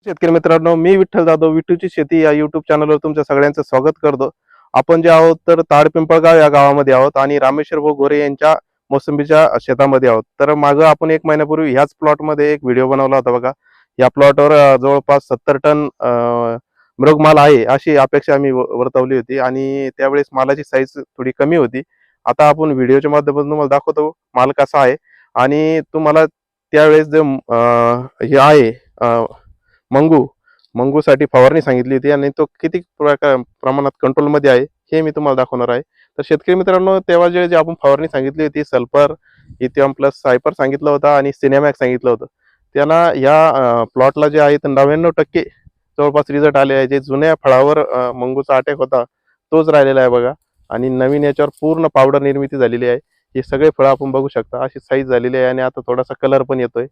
शेतकरी मित्रांनो, मी विठ्ठल जाधव विठूची शेती या युट्यूब चॅनलवर तुमच्या सगळ्यांचं स्वागत करतो. आपण जे आहोत तर ताडपिंपळगाव या गावामध्ये आहोत आणि रामेश्वर भाऊ गोरे यांच्या मोसंबीच्या शेतामध्ये आहोत. तर मागं आपण 1 महिन्यापूर्वी ह्याच प्लॉटमध्ये एक व्हिडिओ बनवला होता बघा. या प्लॉटवर जवळपास 70 टन मृग माल आहे अशी अपेक्षा आम्ही वर्तवली होती आणि त्यावेळेस मालाची साईज थोडी कमी होती. आता आपण व्हिडिओच्या माध्यमातून तुम्हाला दाखवतो माल कसा आहे आणि तुम्हाला त्यावेळेस जे हे आहे मंगूसाठी फवारणी सांगितली होती आणि तो किती प्रमाणात कंट्रोलमध्ये आहे हे मी तुम्हाला दाखवणार आहे. तर शेतकरी मित्रांनो, तेव्हा जे आपण फवारणी सांगितली होती सल्फर, इथियम प्लस सायपर सांगितलं होतं आणि सिनेमॅक्स सांगितलं होतं. त्यांना या प्लॉटला जे आहे तर 99% जवळपास रिझल्ट आले आहे. जे जुन्या फळावर मंगूचा अटॅक होता तोच राहिलेला आहे बघा. आणि नवीन याच्यावर पूर्ण पावडर निर्मिती झालेली आहे. हे सगळे फळं आपण बघू शकता अशी साईज झालेली आहे आणि आता थोडासा कलर पण येतोय.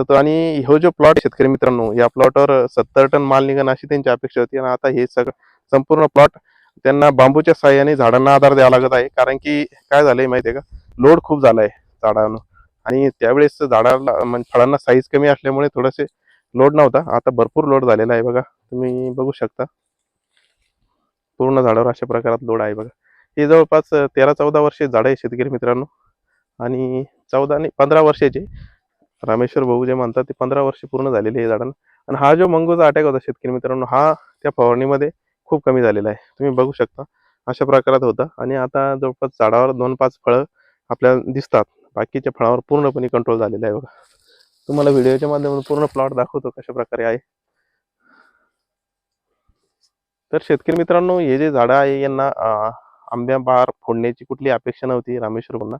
आणि हो जो प्लॉट शेतकरी मित्रांनो, या प्लॉटवर 70 टन माल निघण अशी त्यांची अपेक्षा होती आणि आता हे सगळं संपूर्ण प्लॉट त्यांना बांबूच्या साह्याने झाडांना आधार द्यावा लागत आहे. कारण की काय झालंय माहितीये का, लोड खूप झालाय झाडांना आणि त्यावेळेस झाडाला म्हणजे फळांना साईज कमी असल्यामुळे थोडेसे लोड नव्हता. आता भरपूर लोड झालेला आहे बघा, तुम्ही बघू शकता. पूर्ण झाडावर अशा प्रकारात लोड आहे बघा. हे जवळपास 13-14 वर्षे झाड आहे शेतकरी मित्रांनो आणि 14 आणि 15 वर्षाचे रामेश्वर भाऊ जे म्हणतात ते 15 वर्ष पूर्ण झालेली आहे झाडांना. आणि हा जो मंगूचा अटॅक होता शेतकरी मित्रांनो, हा त्या फवारणीमध्ये खूप कमी झालेला आहे. तुम्ही बघू शकता अशा प्रकारात होता आणि आता जवळपास झाडावर 2-5 फळं आपल्याला दिसतात. बाकीच्या फळावर पूर्णपणे कंट्रोल झालेला आहे बघा. तुम्हाला व्हिडिओच्या माध्यमातून पूर्ण प्लॉट दाखवतो कशा प्रकारे आहे. तर शेतकरी मित्रांनो, हे जे झाडं आहे यांना आंब्या बहार फोडण्याची कुठली अपेक्षा नव्हती रामेश्वर भाऊंना.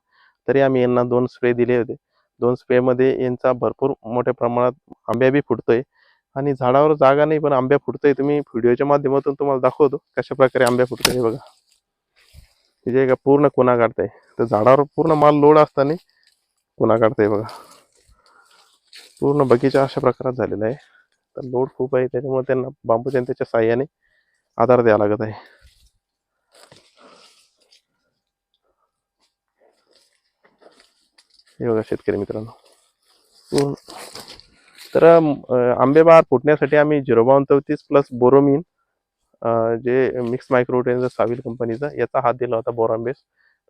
तरी आम्ही यांना 2 स्प्रे दिले होते. 2 स्प्रे मध्ये यांचा भरपूर मोठ्या प्रमाणात आंब्या बी फुटतोय आणि झाडावर जागा नाही पण आंब्या फुटतोय. तुम्ही व्हिडिओच्या माध्यमातून तुम्हाला दाखवतो कशा प्रकारे आंब्या फुटतोय. हे बघा, हे जे का पूर्ण कोणा काढताय तर झाडावर पूर्ण माल लोड असताना कोणा काढताय बघा. पूर्ण बगीचा अशा प्रकारात झालेला आहे. तर लोड खूप आहे त्याच्यामुळे त्यांना बांबू त्याच्या साह्याने आधार द्यावा लागत आहे. हे बघा शेतकरी मित्रांनो, तर आंबे बहार फुटण्यासाठी आम्ही 05234 प्लस बोरोमिन जे मिक्स मायक्रोटेनचा साविल कंपनीचा याचा हात दिला होता बोरांबेस.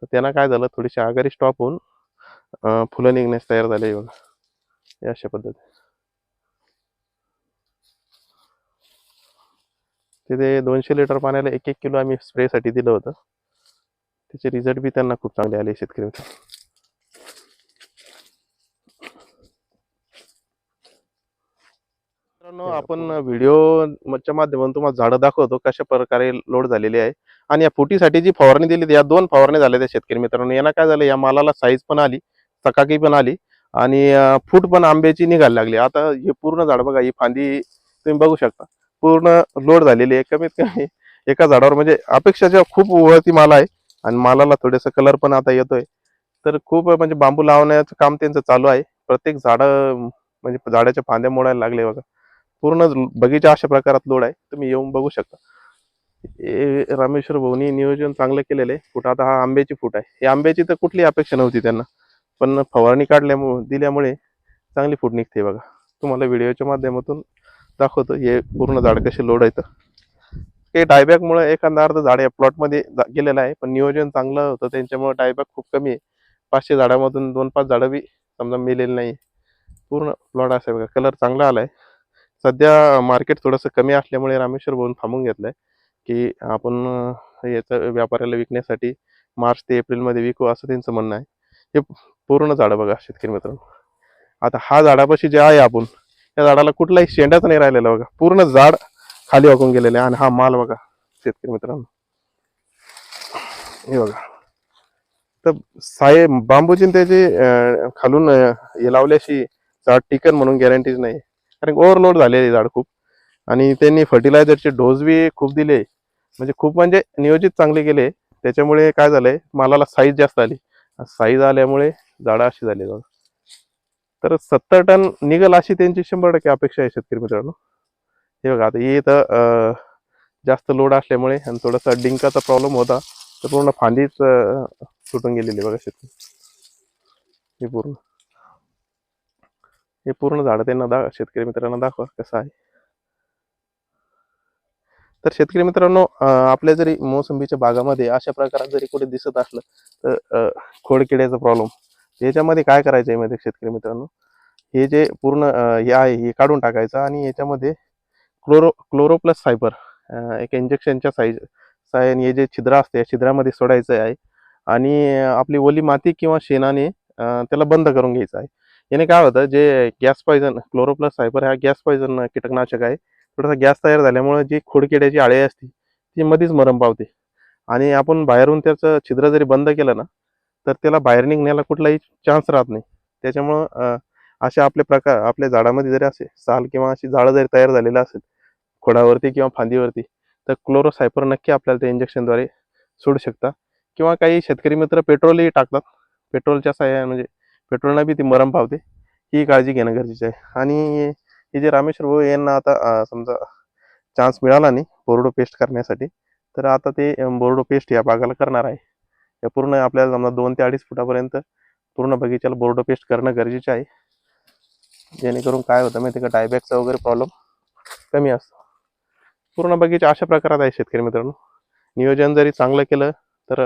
तर त्यांना काय झालं, थोडीशी आघाडी स्टॉप होऊन फुलं निघण्यास तयार झाले बघा अशा पद्धती. तिथे 200 लिटर पाण्याला 1-1 किलो आम्ही स्प्रेसाठी दिलं होतं. त्याचे रिझल्ट बी त्यांना खूप चांगले आले शेतकरी मित्रांनो. आपण व्हिडिओच्या माध्यमातून तुम्हाला झाडं दाखवतो कशा प्रकारे लोड झालेली आहे. आणि या फुटीसाठी जी फवारणी दिली या 2 फवारण्या झाल्या त्या शेतकरी मित्रांनो. यांना काय झालं, या मालाला साईज पण आली, चकाकी पण आली आणि फूट पण आंब्याची निघायला लागली. आता हे पूर्ण झाड बघा, ही फांदी तुम्ही बघू शकता पूर्ण लोड झालेली आहे. कमीत कमी एका झाडावर म्हणजे अपेक्षाच्या खूप वरती माल आहे आणि मालाला थोडेसा कलर पण आता येतोय. तर खूप म्हणजे बांबू लावण्याचं काम त्यांचं चालू आहे. प्रत्येक झाड म्हणजे झाडाच्या फांद्या मोडायला लागले बघा. पूर्ण बगीचा अशा प्रकारात लोड आहे, तुम्ही येऊन बघू शकता. रामेश्वर भाऊनी नियोजन चांगलं केलेलं आहे. फुट आता हा आंब्याची फूट आहे. हे आंब्याची तर कुठली अपेक्षा नव्हती त्यांना, पण फवारणी दिल्यामुळे चांगली फूट निघते बघा. तुम्हाला व्हिडिओच्या माध्यमातून दाखवतो हे पूर्ण झाड कसे लोड आहेत. ते डायबॅकमुळे एखादा अर्ध झाड या प्लॉटमध्ये गेलेलं आहे, पण नियोजन चांगलं होतं त्यांच्यामुळे डायबॅक खूप कमी आहे. 500 झाडामधून 2-5 झाडं बी समजा मेलेली नाही. पूर्ण प्लॉट असा बघा, कलर चांगला आलाय. सध्या मार्केट थोडंसं कमी असल्यामुळे रामेश्वर भाऊन थांबून घेतलंय की आपण याचं व्यापाऱ्याला विकण्यासाठी मार्च ते एप्रिलमध्ये विकू असं त्यांचं म्हणणं आहे. हे पूर्ण झाडं बघा शेतकरी मित्रांनो. आता हा झाडापाशी जे आहे आपण, त्या झाडाला कुठलाही शेंडाच नाही राहिलेला बघा. पूर्ण झाड खाली वाकून गेलेलं आहे आणि हा माल बघा शेतकरी मित्रांनो. हे बघा, तर बांबूची त्याची खालून हे लावल्याशी झाड टिकन म्हणून गॅरंटीज नाही. कारण ओव्हरलोड झालेले झाड खूप आणि त्यांनी फर्टिलायझरचे डोस बी खूप दिले. म्हणजे खूप म्हणजे नियोजित चांगले केले. त्याच्यामुळे काय झालंय, मालाला साईज जास्त आली. साईज आल्यामुळे झाडं अशी झाली बघा. तर 70 टन निघल अशी त्यांची 100% अपेक्षा आहे शेतकरी मित्रांनो. हे बघा, आता हे तर जास्त लोड असल्यामुळे आणि थोडासा डिंकाचा प्रॉब्लेम होता तर पूर्ण फांदीच सुटून गेलेली बघा शेतकरी. हे पूर्ण झाड त्यांना शेतकरी मित्रांना दाखवा कसं आहे. तर शेतकरी मित्रांनो, आपल्या जरी मोसंबीच्या बागामध्ये अशा प्रकारात जरी कुठे दिसत असलं तर खोडकिड्याचा प्रॉब्लेम, याच्यामध्ये काय करायचं आहे माहिती आहे शेतकरी मित्रांनो, हे जे पूर्ण हे आहे हे काढून टाकायचं आणि याच्यामध्ये क्लोरो प्लस सायपर एक इंजेक्शनच्या साहाय्याने हे जे छिद्र असते या छिद्रामध्ये सोडायचं आहे आणि आपली ओली माती किंवा शेणाने त्याला बंद करून घ्यायचं आहे. याने काय होतं, जे गॅस पॉयझन क्लोरो प्लस सायपर हा गॅस पॉयझन कीटकनाशक आहे. थोडासा गॅस तयार झाल्यामुळे जी खोडकिड्याची आळे असते ती मध्येच मरण पावते आणि आपण बाहेरून त्याचं छिद्र जरी बंद केलं ना तर त्याला बाहेर निघण्याला कुठलाही चान्स राहत नाही. त्याच्यामुळं अशा आपले प्रकार आपल्या झाडामध्ये जरी असे साल किंवा अशी जाळं जरी तयार झालेलं असेल खोडावरती किंवा फांदीवरती, तर क्लोरोसायपर नक्की आपल्याला त्या इंजेक्शनद्वारे सोडू शकता. किंवा काही शेतकरी मित्र पेट्रोलही टाकतात. पेट्रोलच्या सहाय्याने म्हणजे पेट्रोलनं बी ती मरण पावते. ही काळजी घेणं गरजेचं आहे. आणि हे जे रामेश्वर भाऊ यांना आता समजा चान्स मिळाला नाही बोर्डो पेस्ट करण्यासाठी, तर आता ते बोर्डो पेस्ट या बागाला करणार आहे. या पूर्ण आपल्याला समजा 2 ते 2.5 फुटापर्यंत पूर्ण बगीच्याला बोर्डो पेस्ट करणं गरजेचं आहे. जेणेकरून काय होतं माहिती आहे का, डायबॅकचा वगैरे प्रॉब्लेम कमी असतो. पूर्ण बगीचा अशा प्रकारात आहे शेतकरी मित्रांनो. नियोजन जरी चांगलं केलं तर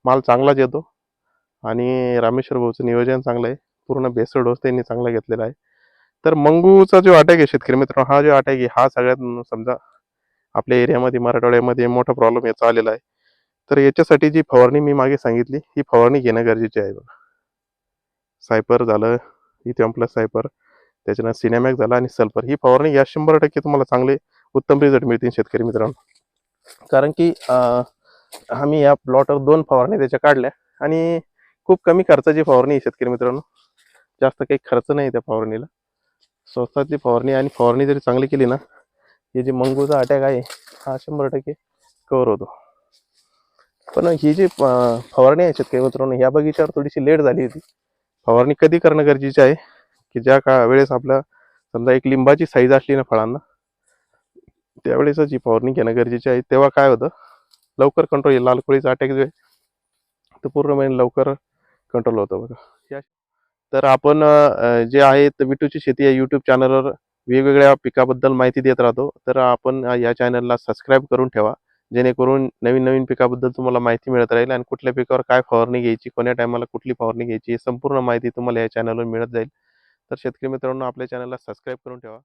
माल चांगलाच येतो. आणि रामेश्वर भाऊचं नियोजन चांगलं आहे. पूर्ण बेसल डोस त्यांनी चांगला घेतलेला आहे. तर मंगूचा जो अटॅक आहे शेतकरी मित्रांनो, हा जो अटॅक आहे हा सगळ्यात समजा आपल्या एरियामध्ये मराठवाड्यामध्ये मोठा प्रॉब्लेम याचा आलेला आहे. तर याच्यासाठी जी फवारणी मी मागे सांगितली ही फवारणी घेणं गरजेचे आहे. बघा, सायपर झालं, इथेऑन प्लस सायपर, त्याच्यानंतर सिनेमॅक झाला आणि सल्फर, ही फवारणी या 100% तुम्हाला चांगले उत्तम रिझल्ट मिळतील शेतकरी मित्रांनो. कारण की आम्ही या प्लॉटवर 2 फवारणी त्याच्या काढल्या आणि खूप कमी खर्चाची फवारणी आहे शेतकरी मित्रांनो. जास्त काही खर्च नाही त्या फवारणीला. स्वस्तातली फवारणी आणि फवारणी जरी चांगली केली ना, हे जे मंगूचा अटॅक आहे हा 100% कव्हर होतो. पण ही जी फवारणी आहे शेतकरी मित्रांनो, या बगीच्यावर थोडीशी लेट झाली होती. फवारणी कधी करणं गरजेचं आहे की ज्या वेळेस आपल्या समजा एक लिंबाची साईज असली ना फळांना, त्यावेळेसच ही फवारणी घेणं गरजेचे आहे. तेव्हा काय होतं, लवकर कंट्रोल येईल. लाल कोळीचा अटॅक जो आहे तो पूर्णपणे लवकर कंट्रोल होतो. बघा, तर आपण जे आहे विटूची शेती या यूट्यूब चॅनलवर वेगवेगळ्या पिकाबद्दल माहिती देत राहतो. तर आपण या चॅनलला सबस्क्राईब करून ठेवा, जेणेकरून नवीन नवीन पिकाबद्दल तुम्हाला माहिती मिळत राहील आणि कुठल्या पिकावर काय फवारणी घ्यायची, कोण्या टायमाला कुठली फवारणी घ्यायची, संपूर्ण माहिती तुम्हाला या चॅनलवर मिळत जाईल. तर शेतकरी मित्रांनो, आपल्या चॅनलला सबस्क्राईब करून ठेवा.